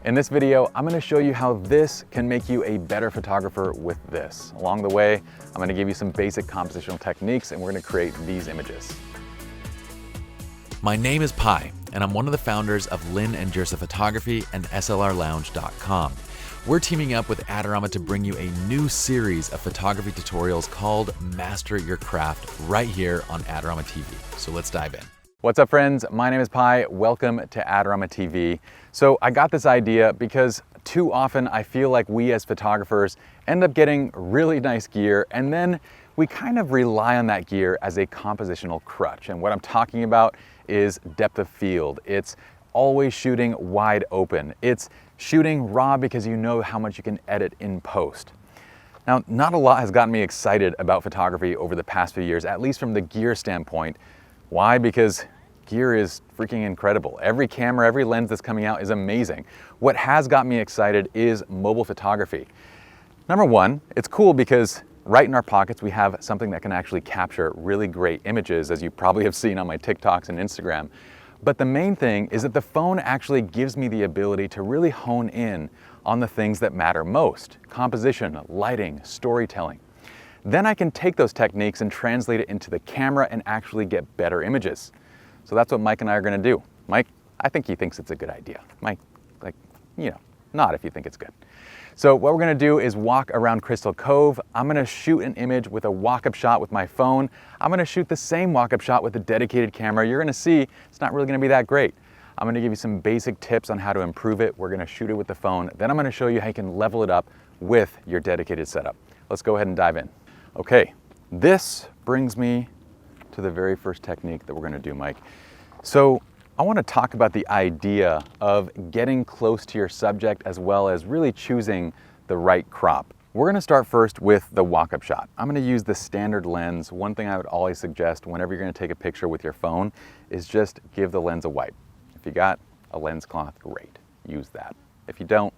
In this video, I'm gonna show you how this can make you a better photographer with this. Along the way, I'm gonna give you some basic compositional techniques and we're gonna create these images. My name is Pi, and I'm one of the founders of Lynn and Jersa Photography and SLRLounge.com. We're teaming up with Adorama to bring you a new series of photography tutorials called Master Your Craft right here on Adorama TV. So let's dive in. What's up, friends? My name is Pi. Welcome to Adorama TV. So I got this idea because too often I feel like we as photographers end up getting really nice gear and then we kind of rely on that gear as a compositional crutch. And what I'm talking about is depth of field. It's always shooting wide open. It's shooting raw because you know how much you can edit in post. Now, not a lot has gotten me excited about photography over the past few years, at least from the gear standpoint. Why? Because gear is freaking incredible. Every camera, every lens that's coming out is amazing. What has got me excited is mobile photography. Number one, it's cool because right in our pockets, we have something that can actually capture really great images, as you probably have seen on my TikToks and Instagram. But the main thing is that the phone actually gives me the ability to really hone in on the things that matter most: composition, lighting, storytelling. Then I can take those techniques and translate it into the camera and actually get better images. So that's what Mike and I are gonna do. Mike, I think he thinks it's a good idea. Mike, nod if you think it's good. So what we're gonna do is walk around Crystal Cove. I'm gonna shoot an image with a walk-up shot with my phone. I'm gonna shoot the same walk-up shot with a dedicated camera. You're gonna see it's not really gonna be that great. I'm gonna give you some basic tips on how to improve it. We're gonna shoot it with the phone. Then I'm gonna show you how you can level it up with your dedicated setup. Let's go ahead and dive in. Okay, this brings me to the very first technique that we're gonna do, Mike. So I wanna talk about the idea of getting close to your subject as well as really choosing the right crop. We're gonna start first with the walk-up shot. I'm gonna use the standard lens. One thing I would always suggest whenever you're gonna take a picture with your phone is just give the lens a wipe. If you got a lens cloth, great, use that. If you don't,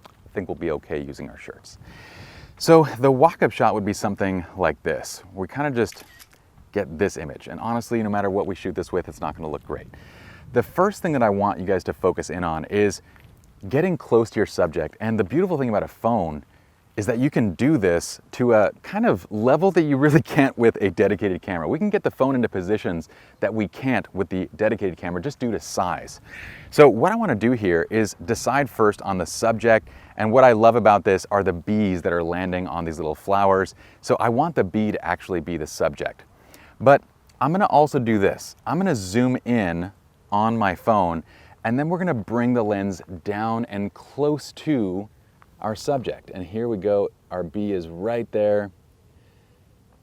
I think we'll be okay using our shirts. So the walk-up shot would be something like this. We kind of just get this image. And honestly, no matter what we shoot this with, it's not gonna look great. The first thing that I want you guys to focus in on is getting close to your subject. And the beautiful thing about a phone is that you can do this to a kind of level that you really can't with a dedicated camera. We can get the phone into positions that we can't with the dedicated camera just due to size. So what I wanna do here is decide first on the subject. And what I love about this are the bees that are landing on these little flowers. So I want the bee to actually be the subject. But I'm gonna also do this. I'm gonna zoom in on my phone, and then we're gonna bring the lens down and close to our subject. And here we go, our bee is right there.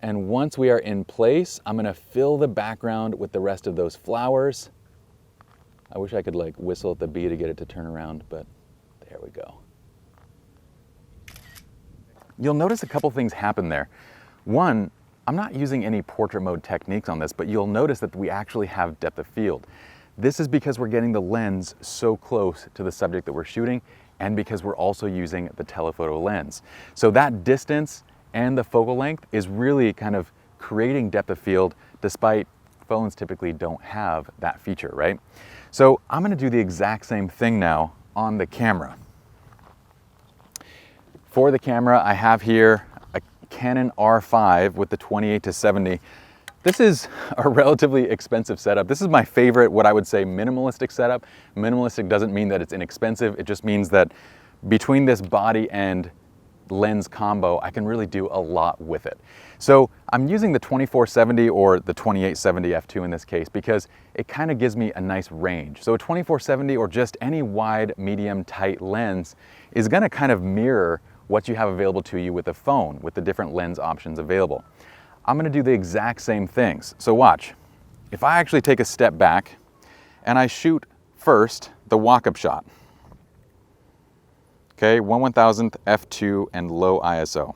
And once we are in place, I'm gonna fill the background with the rest of those flowers. I wish I could whistle at the bee to get it to turn around, but there we go. You'll notice a couple things happen there. One, I'm not using any portrait mode techniques on this, but you'll notice that we actually have depth of field. This is because we're getting the lens so close to the subject that we're shooting and because we're also using the telephoto lens. So that distance and the focal length is really kind of creating depth of field despite phones typically don't have that feature, right? So I'm gonna do the exact same thing now on the camera. For the camera, I have here a Canon R5 with the 28-70. This is a relatively expensive setup. This is my favorite, what I would say, minimalistic setup. Minimalistic doesn't mean that it's inexpensive. It just means that between this body and lens combo, I can really do a lot with it. So I'm using the 24-70 or the 28-70 f2 in this case because it kind of gives me a nice range. So a 24-70 or just any wide, medium, tight lens is gonna kind of mirror what you have available to you with the phone, with the different lens options available. I'm gonna do the exact same things. So watch, if I actually take a step back and I shoot first the walk-up shot, okay, 1/1000th f2 and low ISO.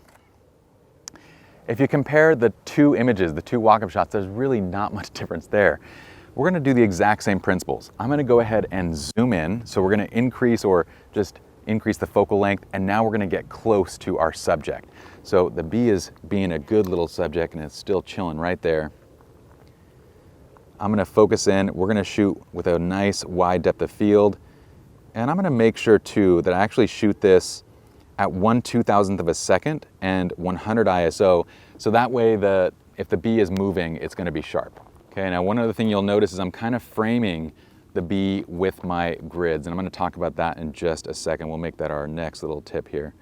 If you compare the two images, the two walk-up shots, there's really not much difference there. We're gonna do the exact same principles. I'm gonna go ahead and zoom in. So we're gonna increase or just increase the focal length, and now we're gonna get close to our subject. So the bee is being a good little subject and it's still chilling right there. I'm gonna focus in, we're gonna shoot with a nice wide depth of field. And I'm gonna make sure too that I actually shoot this at 1/2000th of a second and 100 ISO, so that way if the bee is moving, it's gonna be sharp. Okay, now one other thing you'll notice is I'm kind of framing the bee with my grids, and I'm gonna talk about that in just a second. We'll make that our next little tip here,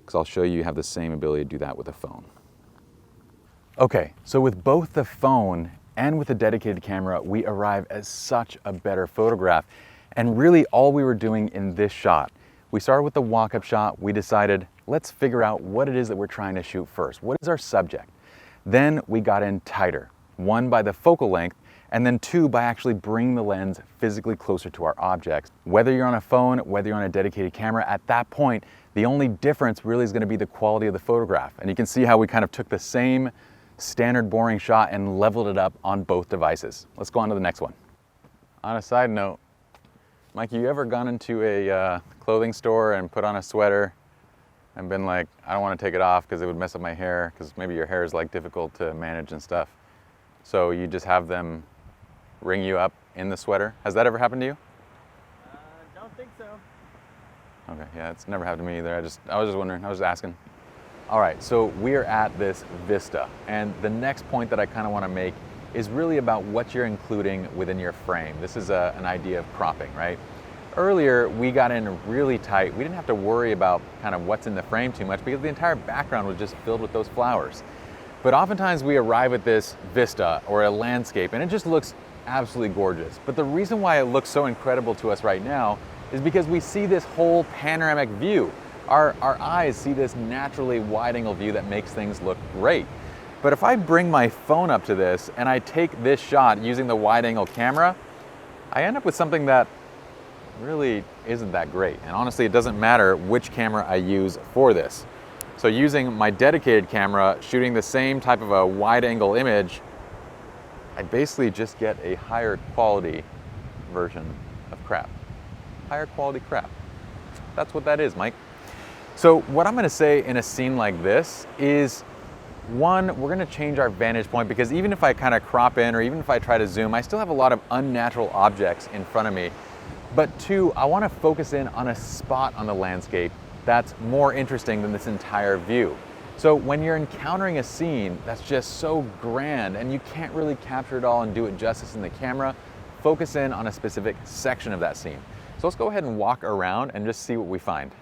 because I'll show you have the same ability to do that with a phone. Okay, so with both the phone and with the dedicated camera, we arrive at such a better photograph. And really all we were doing in this shot, we started with the walk-up shot. We decided, let's figure out what it is that we're trying to shoot first. What is our subject? Then we got in tighter. One, by the focal length, and then two, by actually bringing the lens physically closer to our objects. Whether you're on a phone, whether you're on a dedicated camera, at that point, the only difference really is gonna be the quality of the photograph. And you can see how we kind of took the same standard boring shot and leveled it up on both devices. Let's go on to the next one. On a side note, Mike, you ever gone into a clothing store and put on a sweater and been like, I don't want to take it off because it would mess up my hair, because maybe your hair is like difficult to manage and stuff. So you just have them ring you up in the sweater. Has that ever happened to you? Don't think so. Okay, yeah, it's never happened to me either. I was just wondering, I was just asking. All right, so we are at this vista, and the next point that I kind of want to make is really about what you're including within your frame. This is an idea of cropping, right? Earlier, we got in really tight. We didn't have to worry about kind of what's in the frame too much because the entire background was just filled with those flowers. But oftentimes we arrive at this vista or a landscape and it just looks absolutely gorgeous. But the reason why it looks so incredible to us right now is because we see this whole panoramic view. Our eyes see this naturally wide angle view that makes things look great. But if I bring my phone up to this and I take this shot using the wide angle camera, I end up with something that really isn't that great. And honestly, it doesn't matter which camera I use for this. So using my dedicated camera, shooting the same type of a wide angle image, I basically just get a higher quality version of crap. Higher quality crap. That's what that is, Mike. So what I'm gonna say in a scene like this is, one, we're gonna change our vantage point, because even if I kind of crop in or even if I try to zoom, I still have a lot of unnatural objects in front of me. But two, I wanna focus in on a spot on the landscape that's more interesting than this entire view. So when you're encountering a scene that's just so grand and you can't really capture it all and do it justice in the camera, focus in on a specific section of that scene. So let's go ahead and walk around and just see what we find.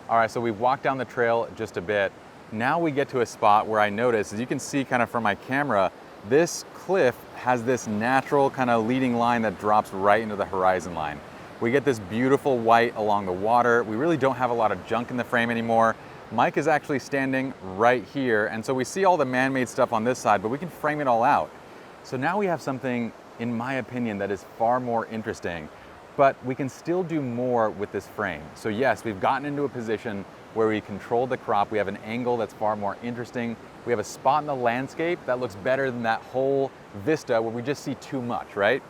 All right, so we've walked down the trail just a bit. Now we get to a spot where I notice, as you can see kind of from my camera, this cliff has this natural kind of leading line that drops right into the horizon line. We get this beautiful white along the water. We really don't have a lot of junk in the frame anymore. Mike is actually standing right here, and so we see all the man-made stuff on this side, but we can frame it all out. So now we have something, in my opinion, that is far more interesting, but we can still do more with this frame. So yes, we've gotten into a position where we control the crop. We have an angle that's far more interesting. We have a spot in the landscape that looks better than that whole vista where we just see too much, right?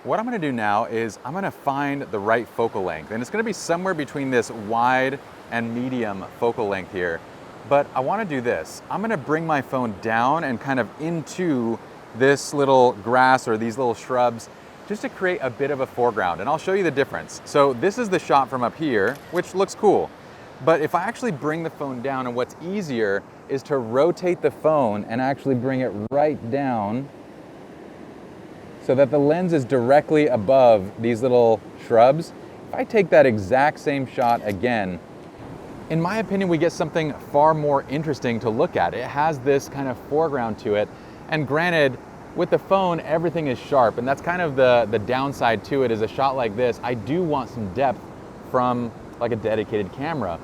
What I'm gonna do now is I'm gonna find the right focal length, and it's gonna be somewhere between this wide and medium focal length here. But I wanna do this. I'm gonna bring my phone down and kind of into this little grass or these little shrubs just to create a bit of a foreground, and I'll show you the difference. So this is the shot from up here, which looks cool. But if I actually bring the phone down, and what's easier is to rotate the phone and actually bring it right down so that the lens is directly above these little shrubs. If I take that exact same shot again, in my opinion, we get something far more interesting to look at. It has this kind of foreground to it. And granted, with the phone, everything is sharp, and that's kind of the downside to it. Is a shot like this, I do want some depth from like a dedicated camera,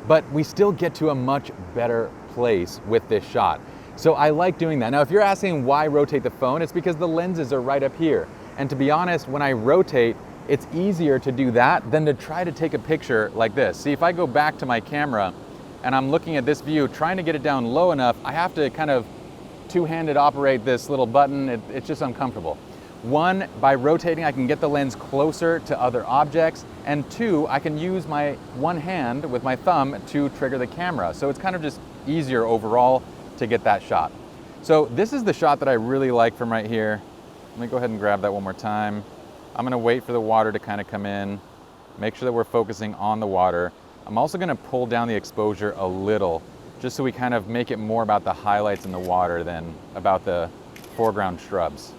but we still get to a much better place with this shot. So I like doing that. Now, if you're asking why rotate the phone, it's because the lenses are right up here. And to be honest, when I rotate, it's easier to do that than to try to take a picture like this. See, if I go back to my camera and I'm looking at this view, trying to get it down low enough, I have to kind of two-handed operate this little button. It's just uncomfortable. One, by rotating, I can get the lens closer to other objects, and two, I can use my one hand with my thumb to trigger the camera. So it's kind of just easier overall to get that shot. So this is the shot that I really like from right here. Let me go ahead and grab that one more time. I'm gonna wait for the water to kind of come in. Make sure that we're focusing on the water. I'm also gonna pull down the exposure a little, just so we kind of make it more about the highlights in the water than about the foreground shrubs.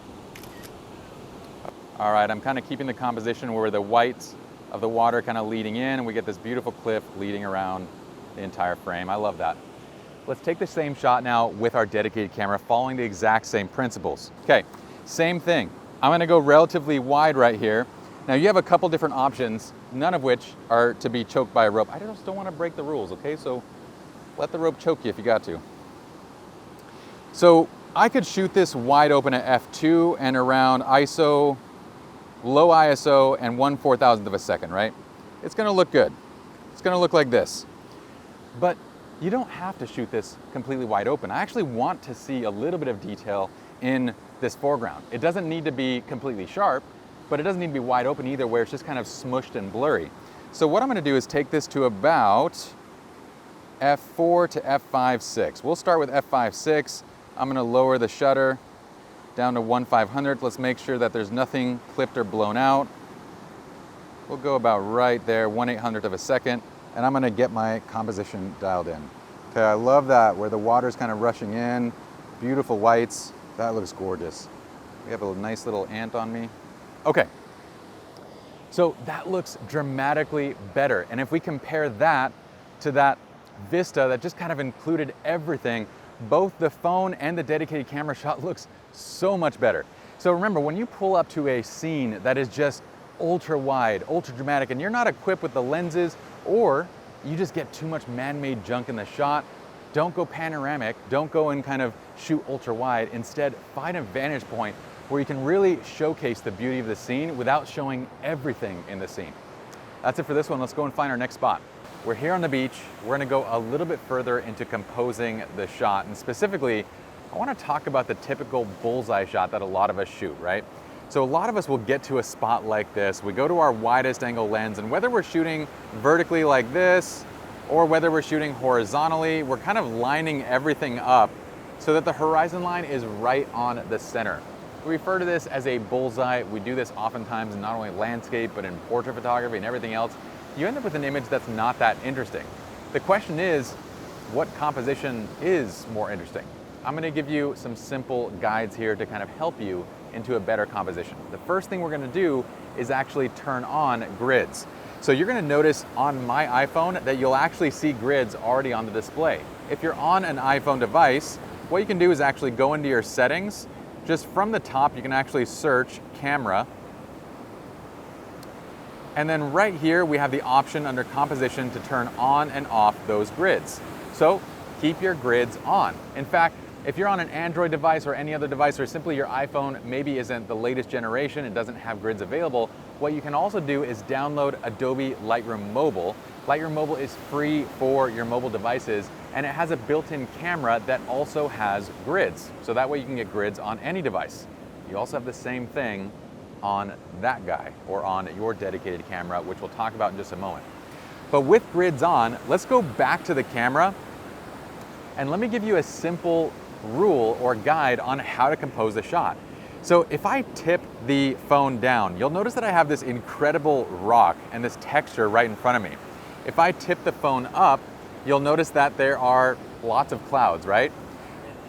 All right, I'm kind of keeping the composition where the whites of the water kind of leading in, and we get this beautiful cliff leading around the entire frame. I love that. Let's take the same shot now with our dedicated camera, following the exact same principles. Okay, same thing. I'm gonna go relatively wide right here. Now you have a couple different options, none of which are to be choked by a rope. I just don't wanna break the rules, okay? So let the rope choke you if you got to. So I could shoot this wide open at f2 and around ISO, low ISO, and 1/4000th of a second, right? It's gonna look good. It's gonna look like this. But you don't have to shoot this completely wide open. I actually want to see a little bit of detail in this foreground. It doesn't need to be completely sharp, but it doesn't need to be wide open either, where it's just kind of smushed and blurry. So what I'm gonna do is take this to about f4 to f5.6. We'll start with f5.6. I'm gonna lower the shutter down to 1/500th. Let's make sure that there's nothing clipped or blown out. We'll go about right there, 1/800th of a second, and I'm gonna get my composition dialed in. Okay, I love that, where the water's kind of rushing in, beautiful whites. That looks gorgeous. We have a nice little ant on me. Okay, so that looks dramatically better. And if we compare that to that Vista that just kind of included everything, both the phone and the dedicated camera shot looks so much better. So remember, when you pull up to a scene that is just ultra wide, ultra dramatic, and you're not equipped with the lenses, or you just get too much man-made junk in the shot, don't go panoramic, don't go and kind of shoot ultra wide. Instead, find a vantage point where you can really showcase the beauty of the scene without showing everything in the scene. That's it for this one. Let's go and find our next spot. We're here on the beach. We're gonna go a little bit further into composing the shot, and specifically, I wanna talk about the typical bullseye shot that a lot of us shoot, right? So a lot of us will get to a spot like this, we go to our widest angle lens, and whether we're shooting vertically like this, or whether we're shooting horizontally, we're kind of lining everything up so that the horizon line is right on the center. We refer to this as a bullseye. We do this oftentimes in not only landscape, but in portrait photography and everything else. You end up with an image that's not that interesting. The question is, what composition is more interesting? I'm gonna give you some simple guides here to kind of help you into a better composition. The first thing we're gonna do is actually turn on grids. So you're gonna notice on my iPhone that you'll actually see grids already on the display. If you're on an iPhone device, what you can do is actually go into your settings. Just from the top, you can actually search camera. And then right here, we have the option under composition to turn on and off those grids. So keep your grids on. In fact, if you're on an Android device or any other device, or simply your iPhone maybe isn't the latest generation, it doesn't have grids available, what you can also do is download Adobe Lightroom Mobile. Lightroom Mobile is free for your mobile devices, and it has a built-in camera that also has grids. So that way you can get grids on any device. You also have the same thing on that guy, or on your dedicated camera, which we'll talk about in just a moment. But with grids on, let's go back to the camera, and let me give you a simple rule or guide on how to compose a shot. So if I tip the phone down, you'll notice that I have this incredible rock and this texture right in front of me. If I tip the phone up, you'll notice that there are lots of clouds, right?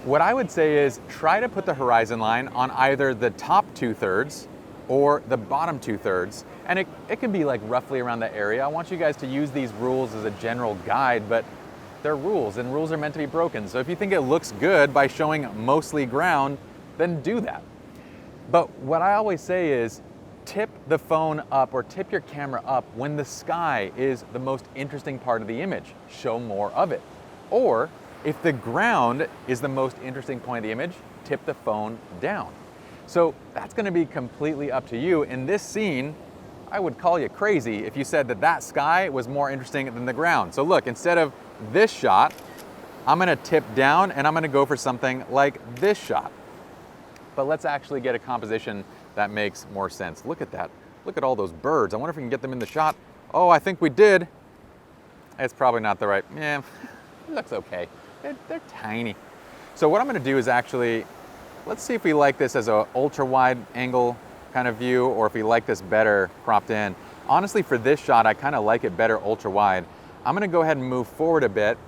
What I would say is try to put the horizon line on either the top 2/3 or the bottom 2/3, and it can be like roughly around that area. I want you guys to use these rules as a general guide, but they're rules, and rules are meant to be broken. So if you think it looks good by showing mostly ground, then do that. But what I always say is tip the phone up or tip your camera up when the sky is the most interesting part of the image. Show more of it. Or if the ground is the most interesting point of the image, tip the phone down. So that's gonna be completely up to you. In this scene, I would call you crazy if you said that that sky was more interesting than the ground. So look, instead of this shot, I'm gonna tip down and I'm gonna go for something like this shot. But let's actually get a composition that makes more sense. Look at that. Look at all those birds. I wonder if we can get them in the shot. Oh, I think we did. It's probably not the right, it looks okay. They're tiny. So what I'm gonna do is actually, let's see if we like this as an ultra wide angle kind of view, or if we like this better cropped in. Honestly, for this shot, I kind of like it better ultra wide. I'm gonna go ahead and move forward a bit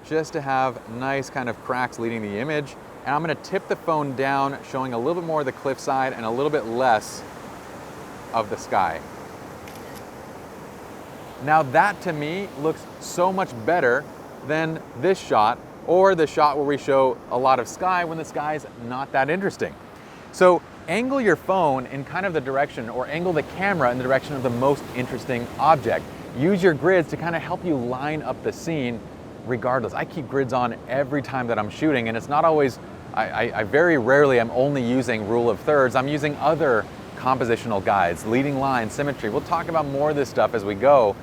just to have nice kind of cracks leading the image. And I'm gonna tip the phone down, showing a little bit more of the cliffside and a little bit less of the sky. Now that to me looks so much better than this shot, or the shot where we show a lot of sky when the sky's not that interesting. So angle your phone in kind of the direction, or angle the camera in the direction of the most interesting object. Use your grids to kind of help you line up the scene regardless. I keep grids on every time that I'm shooting, and it's not always, I very rarely am only using rule of thirds. I'm using other compositional guides, leading line, symmetry. We'll talk about more of this stuff as we go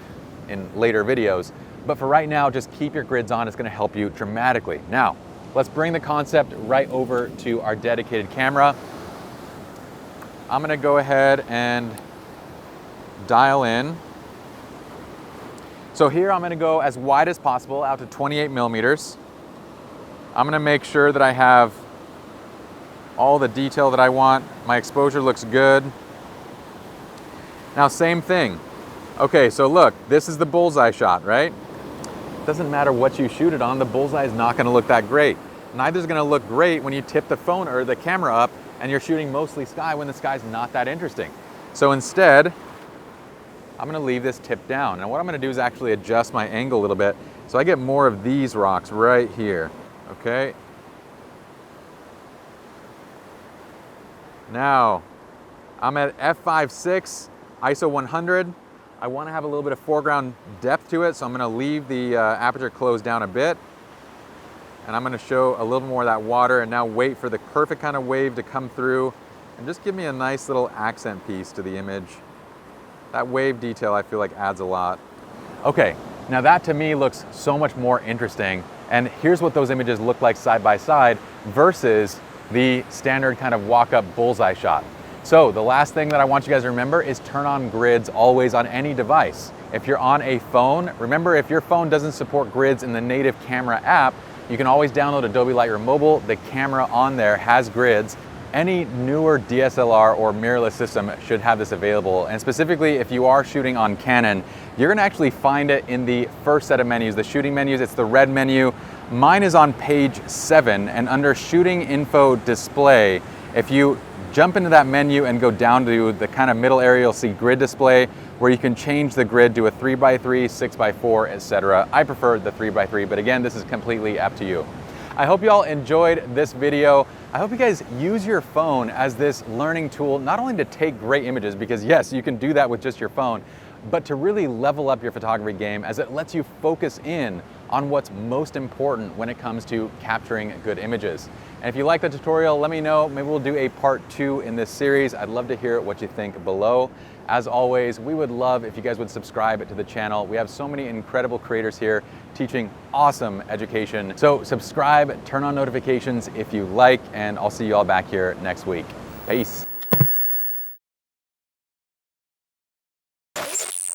in later videos. But for right now, just keep your grids on. It's gonna help you dramatically. Now, let's bring the concept right over to our dedicated camera. I'm gonna go ahead and dial in. So here I'm gonna go as wide as possible, out to 28 millimeters. I'm gonna make sure that I have all the detail that I want. My exposure looks good. Now, same thing. Okay, so look, this is the bullseye shot, right? Doesn't matter what you shoot it on, the bullseye is not gonna look that great. Neither is gonna look great when you tip the phone or the camera up and you're shooting mostly sky when the sky's not that interesting. So instead, I'm gonna leave this tip down. And what I'm gonna do is actually adjust my angle a little bit so I get more of these rocks right here, okay? Now, I'm at f5.6, ISO 100. I want to have a little bit of foreground depth to it, so I'm going to leave the aperture closed down a bit. And I'm going to show a little more of that water, and now wait for the perfect kind of wave to come through and just give me a nice little accent piece to the image. That wave detail I feel like adds a lot. Okay, now that to me looks so much more interesting. And here's what those images look like side by side versus the standard kind of walk-up bullseye shot. So the last thing that I want you guys to remember is turn on grids always on any device. If you're on a phone, remember if your phone doesn't support grids in the native camera app, you can always download Adobe Lightroom Mobile. The camera on there has grids. Any newer DSLR or mirrorless system should have this available. And specifically, if you are shooting on Canon, you're gonna actually find it in the first set of menus, the shooting menus. It's the red menu. Mine is on page 7, and under Shooting Info Display, if you jump into that menu and go down to the kind of middle area, you'll see grid display, where you can change the grid to a 3x3, 6x4, etc. I prefer the 3x3, but again, this is completely up to you. I hope you all enjoyed this video. I hope you guys use your phone as this learning tool, not only to take great images, because yes, you can do that with just your phone, but to really level up your photography game as it lets you focus in on what's most important when it comes to capturing good images. And if you like the tutorial, let me know. Maybe we'll do a part 2 in this series. I'd love to hear what you think below. As always, we would love if you guys would subscribe to the channel. We have so many incredible creators here teaching awesome education. So subscribe, turn on notifications if you like, and I'll see you all back here next week. Peace.